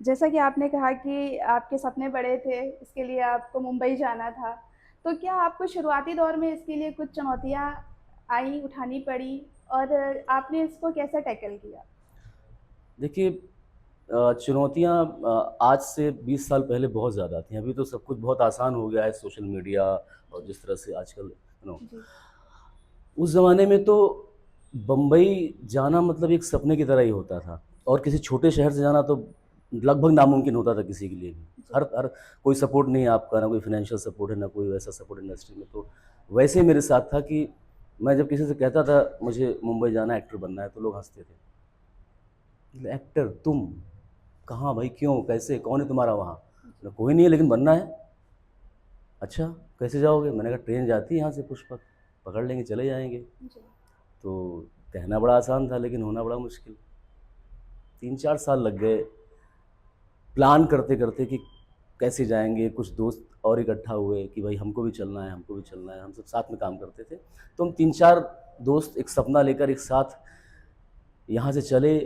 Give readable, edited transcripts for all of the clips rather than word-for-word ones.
जैसा कि आपने कहा कि आपके सपने बड़े थे, इसके लिए आपको मुंबई जाना था। तो क्या आपको शुरुआती दौर में इसके लिए कुछ चुनौतियाँ आईं, उठानी पड़ी और आपने इसको कैसे टैकल किया? देखिए चुनौतियाँ आज से 20 साल पहले बहुत ज़्यादा थी। अभी तो सब कुछ बहुत आसान हो गया है, सोशल मीडिया और जी, जिस तरह से आजकल जी, उस ज़माने में तो बम्बई जाना मतलब एक सपने की तरह ही होता था और किसी छोटे शहर से जाना तो लगभग नामुमकिन होता था किसी के लिए भी। जी, हर हर कोई सपोर्ट नहीं है आपका, ना कोई फाइनेंशियल सपोर्ट है, ना कोई वैसा सपोर्ट इंडस्ट्री में। तो वैसे ही मेरे साथ था कि मैं जब किसी से कहता था मुझे मुंबई जाना है, एक्टर बनना है, तो लोग हँसते थे। एक्टर तुम? कहाँ भाई, क्यों, कैसे, कौन है तुम्हारा वहाँ? जी, बोला, कोई नहीं है लेकिन बनना है। अच्छा, कैसे जाओगे? मैंने कहा ट्रेन जाती है यहाँ से पुष्पक, पकड़ लेंगे चले जाएंगे। जी, तो कहना बड़ा आसान था लेकिन होना बड़ा मुश्किल। 3-4 साल लग गए प्लान करते करते कि कैसे जाएंगे। कुछ दोस्त और इकट्ठा हुए कि भाई हमको भी चलना है, हमको भी चलना है। हम सब साथ में काम करते थे, तो हम 3-4 दोस्त एक सपना लेकर एक साथ यहाँ से चले,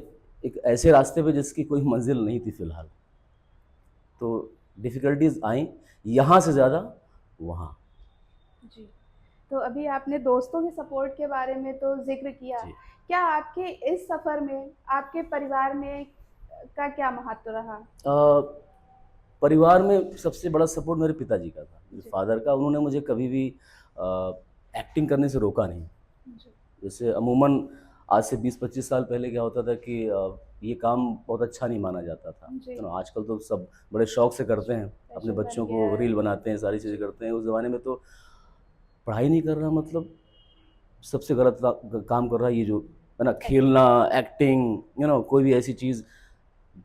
एक ऐसे रास्ते पे जिसकी कोई मंजिल नहीं थी फ़िलहाल। तो डिफ़िकल्टीज़ आईं, यहाँ से ज़्यादा वहाँ। जी। तो अभी आपने दोस्तों के सपोर्ट के बारे में तो ज़िक्र किया। जी। क्या आपके इस सफ़र में आपके परिवार में का क्या महत्व रहा? अ, परिवार में सबसे बड़ा सपोर्ट मेरे पिताजी का था, मेरे जी, फ़ादर का। उन्होंने मुझे कभी भी एक्टिंग करने से रोका नहीं। जी, जैसे अमूमन आज से 20-25 साल पहले क्या होता था कि ये काम बहुत अच्छा नहीं माना जाता था। जी, आजकल तो सब बड़े शौक से करते हैं, अपने फैशन बन बच्चों गया को है। रील बनाते हैं, सारी चीज़ें जी, करते हैं। उस ज़माने में तो पढ़ाई नहीं कर रहा मतलब सबसे गलत काम कर रहा है, ये जो है ना, एक्टिंग। खेलना, एक्टिंग, कोई भी ऐसी चीज़,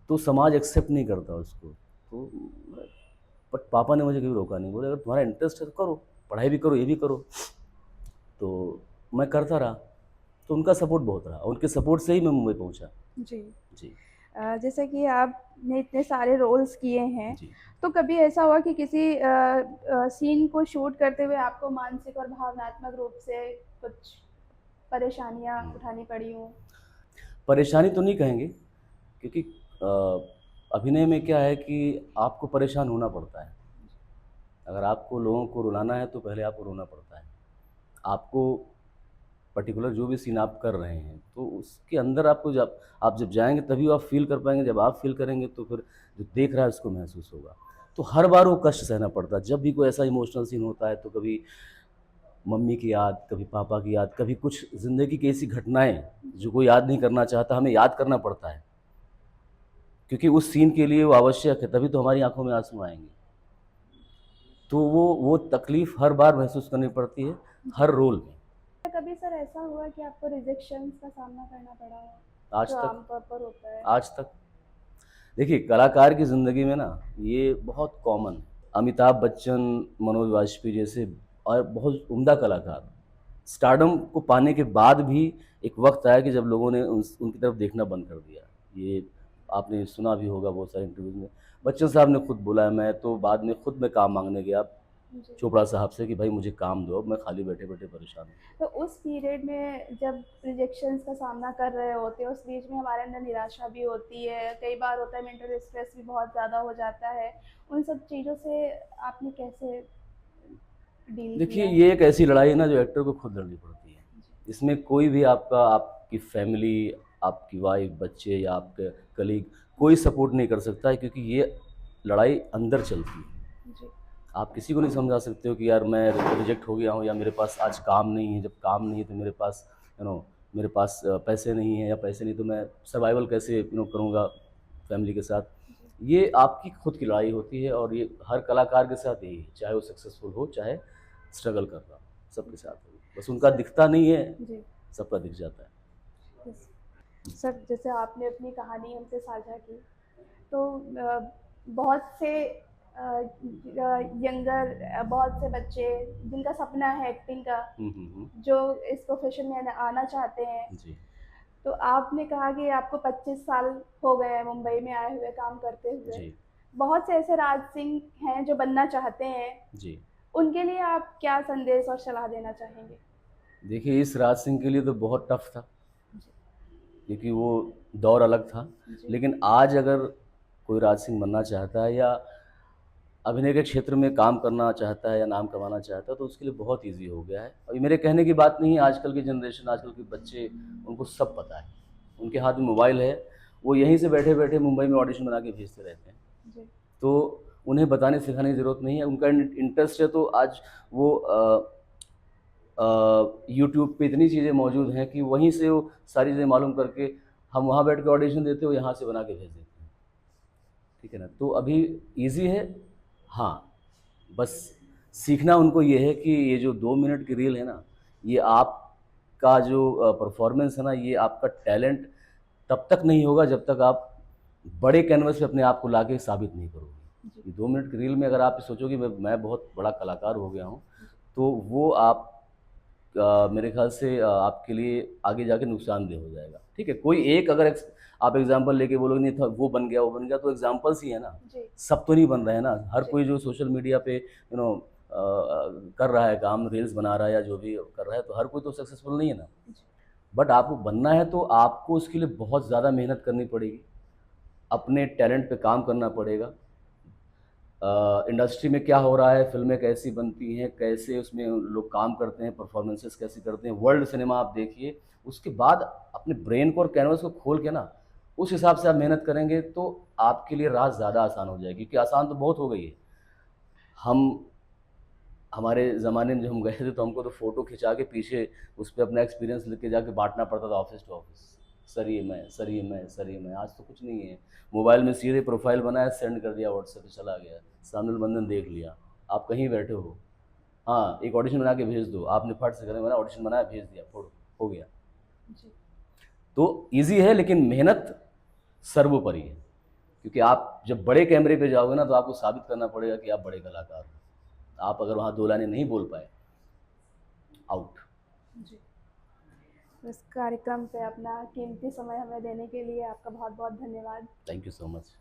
तो समाज एक्सेप्ट नहीं करता उसको। तो बट पापा ने मुझे कभी रोका नहीं, बोले अगर तुम्हारा इंटरेस्ट है तो करो, पढ़ाई भी करो, ये भी करो। तो मैं करता रहा, तो उनका सपोर्ट बहुत रहा, उनके सपोर्ट से ही मैं मुंबई पहुंचा। जी। जी। जैसे कि आपने इतने सारे रोल्स किए हैं, जी। तो कभी ऐसा हुआ कि किसी सीन को शूट करते हुए आपको मानसिक और भावनात्मक रूप से कुछ परेशानियाँ हम्म। उठानी पड़ी हों? परेशानी तो नहीं कहेंगे, क्योंकि अभिनय में क्या है कि आपको परेशान होना पड़ता है। अगर आपको लोगों को रुलाना है तो पहले आपको रोना पड़ता है। आपको पर्टिकुलर जो भी सीन आप कर रहे हैं, तो उसके अंदर आपको जब आप जब जाएँगे तभी आप फ़ील कर पाएँगे। जब आप फ़ील करेंगे तो फिर जो देख रहा है उसको महसूस होगा। तो हर बार वो कष्ट सहना पड़ता है। जब भी कोई ऐसा इमोशनल सीन होता है तो कभी मम्मी की याद, कभी पापा की याद, कभी कुछ ज़िंदगी की ऐसी घटनाएँ जो कोई याद नहीं करना चाहता, हमें याद करना पड़ता है। क्योंकि उस सीन के लिए वो आवश्यक है, तभी तो हमारी आँखों में आँसू आएँगे। तो वो तकलीफ़ हर बार महसूस करनी पड़ती है, जी। हर रोल में। कभी सर ऐसा हुआ कि आपको रिजेक्शंस का सामना करना पड़ा हो, आज जो तक आमतौर पर होता है? आज तक देखिए, कलाकार की ज़िंदगी में ना ये बहुत कॉमन है। अमिताभ बच्चन, मनोज वाजपेयी जैसे और बहुत उम्दा कलाकार स्टारडम को पाने के बाद भी एक वक़्त आया कि जब लोगों ने उनकी तरफ देखना बंद कर दिया। ये आपने सुना भी होगा बहुत सारे इंटरव्यूज़ में। बच्चन साहब ने खुद बोला है, मैं तो बाद में खुद मैं काम माँगने गया जी। चोपड़ा साहब से कि भाई मुझे काम दो, अब मैं खाली बैठे-बैठे परेशान हूँ। तो उस पीरियड में जब रिजेक्शंस का सामना कर रहे होते हैं, उस बीच में हमारे अंदर निराशा भी होती है, कई बार होता है मेंटल स्ट्रेस भी बहुत ज़्यादा हो जाता है। उन सब चीज़ों से आपने कैसे डील देखिए, किया? ये एक ऐसी लड़ाई है ना जो एक्टर को खुद लड़नी पड़ती है। जी, इसमें कोई भी आपकी फैमिली, आपकी वाइफ़, बच्चे या आपके कलीग कोई सपोर्ट नहीं कर सकता है, क्योंकि ये लड़ाई अंदर चलती है। जी, आप किसी को नहीं समझा सकते हो कि यार मैं रिजेक्ट हो गया हूँ या मेरे पास आज काम नहीं है। जब काम नहीं है तो मेरे पास मेरे पास पैसे नहीं है, या पैसे नहीं तो मैं सर्वाइवल कैसे करूँगा फैमिली के साथ। जी, ये आपकी खुद की लड़ाई होती है और ये हर कलाकार के साथ यही है, चाहे वो सक्सेसफुल हो, चाहे स्ट्रगल कर रहा हो, सबके जी। साथ है। बस उनका सर दिखता नहीं है, जी, सबका दिख जाता है। यस। सर जैसे आपने अपनी कहानी हमसे साझा की, तो बहुत से यंगर बहुत से बच्चे जिनका सपना है एक्टिंग का, हुँ, हुँ, हुँ। जो इस प्रोफ़ेशन में आना चाहते हैं, जी, तो आपने कहा कि आपको 25 साल हो गए हैं मुंबई में आए हुए, काम करते हुए। जी, बहुत से ऐसे राज सिंह हैं जो बनना चाहते हैं, जी। उनके लिए आप क्या संदेश और सलाह देना चाहेंगे? देखिए, इस राज सिंह के लिए तो बहुत टफ़ था, जी, क्योंकि वो दौर अलग था। जी, लेकिन आज अगर कोई राज सिंह बनना चाहता है या अभिनय के क्षेत्र में काम करना चाहता है या नाम कमाना चाहता है, तो उसके लिए बहुत ईज़ी हो गया है। और ये मेरे कहने की बात नहीं है, आजकल की जनरेशन, आजकल के बच्चे, उनको सब पता है। उनके हाथ में मोबाइल है, वो यहीं से बैठे-बैठे मुंबई में ऑडिशन बना के भेजते रहते हैं। जी। तो उन्हें बताने सिखाने की ज़रूरत नहीं है, उनका इंटरेस्ट है तो आज वो यूट्यूब पे इतनी चीज़ें मौजूद हैं कि वहीं से वो सारी चीज़ें मालूम करके हम वहाँ बैठ के ऑडिशन देते हो, यहाँ से बना के भेज देते हैं। ठीक है ना? तो अभी ईज़ी है। हाँ, बस सीखना उनको ये है कि ये जो 2 मिनट की रील है ना, ये आपका जो परफ़ॉर्मेंस है ना, ये आपका टैलेंट तब तक नहीं होगा जब तक आप बड़े कैनवस पे अपने आप को लाके साबित नहीं करोगे। जी। ये 2 मिनट की रील में अगर आप सोचोगे मैं बहुत बड़ा कलाकार हो गया हूँ, तो वो आप मेरे ख़्याल से आपके लिए आगे जाके नुकसानदेह हो जाएगा। ठीक है? कोई एक अगर आप एग्ज़ाम्पल लेके बोलोगे नहीं था वो बन गया तो एग्ज़ाम्पल्स ही है ना। जी। सब तो नहीं बन रहे हैं ना। हर जी। कोई जो सोशल मीडिया पे कर रहा है काम, रील्स बना रहा है या जो भी कर रहा है, तो हर कोई तो सक्सेसफुल नहीं है ना। जी। बट आपको बनना है तो आपको उसके लिए बहुत ज़्यादा मेहनत करनी पड़ेगी। अपने टैलेंट पे काम करना पड़ेगा। इंडस्ट्री में क्या हो रहा है, फ़िल्में कैसी बनती हैं, कैसे उसमें लोग काम करते हैं, परफ़ॉर्मेंसेस कैसी करते हैं, वर्ल्ड सिनेमा आप देखिए। उसके बाद अपने ब्रेन को और कैनवास को खोल के ना, उस हिसाब से आप मेहनत करेंगे तो आपके लिए राह ज़्यादा आसान हो जाएगी, क्योंकि आसान तो बहुत हो गई है। हम हमारे ज़माने में जब हम गए थे तो हमको तो फ़ोटो खिंचा के पीछे उस पे अपना एक्सपीरियंस लिख के जाके बाँटना पड़ता था ऑफ़िस टू ऑफ़िस। सर ये मैं, सर ये मैं, सर ये मैं। आज तो कुछ नहीं है। मोबाइल में सीधे प्रोफ़ाइल बनाया, सेंड कर दिया व्हाट्सएप पे, चला गया। सामने वाले बंदे ने देख लिया। आप कहीं बैठे हो। हाँ, एक ऑडिशन बना के भेज दो। आपने फट से घर में बना ऑडिशन बनाया, भेज दिया, फ़ोटो, हो गया। जी। तो ईज़ी है लेकिन मेहनत सर्वोपरि है। क्योंकि आप जब बड़े कैमरे पे जाओगे ना तो आपको साबित करना पड़ेगा कि आप बड़े कलाकार हो। आप अगर वहाँ 2 लाइनें नहीं बोल पाए, आउट। जी। तो इस कार्यक्रम पे अपना कीमती समय हमें देने के लिए आपका बहुत-बहुत धन्यवाद। Thank you so much.